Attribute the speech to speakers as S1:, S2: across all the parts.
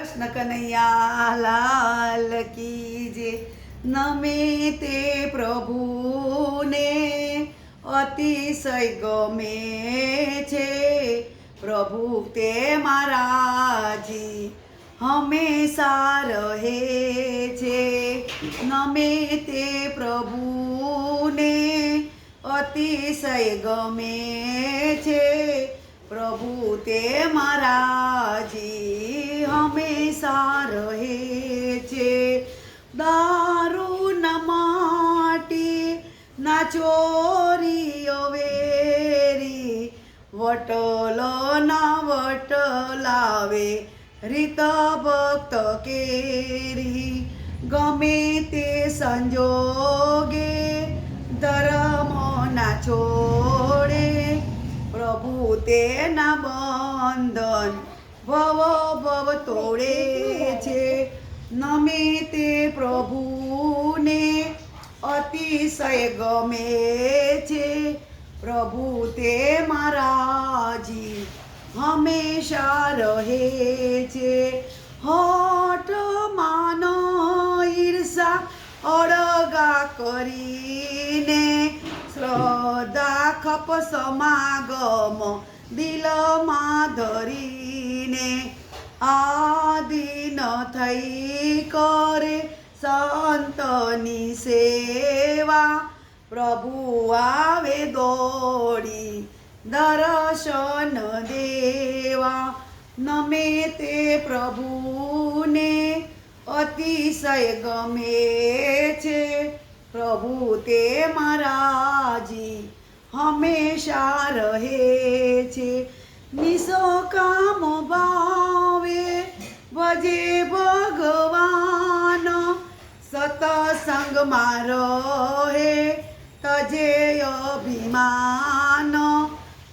S1: कृष्ण कन्हैया लाल की जय। नमे ते प्रभुने अतिशय गमे छे, प्रभु ते महाराजी हमेशा रहे छे। नमे ते प्रभुने अतिशय गमे छे, प्रभु ते महाराजी हमेशा रहे छे। दारू न माटी ना चोरीओ वेरी, वटलो ना वटलावे રીત ભક્ત કેરી। ગમે તે સંજોગે ધર્મ ના છોડે, પ્રભુ તેના બંધન ભવ ભવ તોડે છે। નમે તે પ્રભુને અતિશય ગમે છે, પ્રભુ તે મહારાજી હંમેશા રહે છે। હઠ માન ઈર્ષા અળગા કરીને, શ્રદ્ધા ખપ સમાગમ દિલમાં ધરીને, આદિન થઈ કરે સંતની સેવા, પ્રભુ આવે દોડી દર્શન દેવા। નમે તે પ્રભુને અતિશય ગમે છે, પ્રભુ તે મહારાજી હંમેશા રહે છે। નિષ્કામ ભાવે ભજે ભગવાન, સતસંગમાં રહે તજે અભિમાન।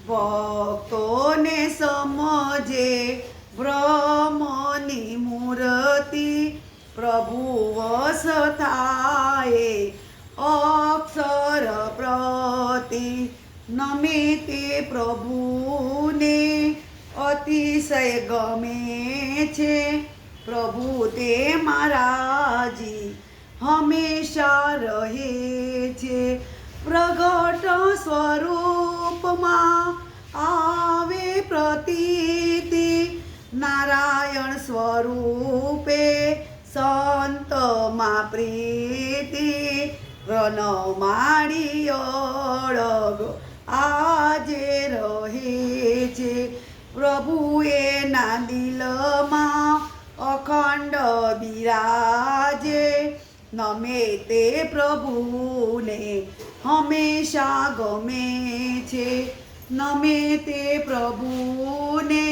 S1: ભક્તોને સમજે બ્રહ્મની મૂર્તિ, પ્રભુ વશ થાય અક્ષર પ્રતિ। નમે તે પ્રભુને અતિશય ગમે છે, પ્રભુ તે મહારાજી હંમેશા રહે છે। પ્રગટ સ્વરૂપમાં આવે પ્રતીતિ, નારાયણ સ્વરૂપે સંતમાં પ્રીતિ। રનમાળી અળગ આજે રહે છે, પ્રભુ એના દિલમાં અખંડ બિરાજે। નમે તે પ્રભુને હંમેશા ગમે છે, નમે તે પ્રભુને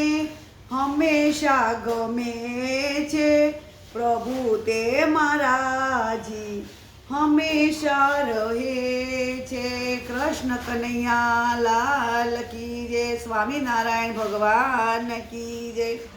S1: હંમેશા ગમે છે, પ્રભુ તે મહારાજી હંમેશા રહે છે। કૃષ્ણ કનૈયા લાલ કી જય, સ્વામિનારાયણ ભગવાન કી જય।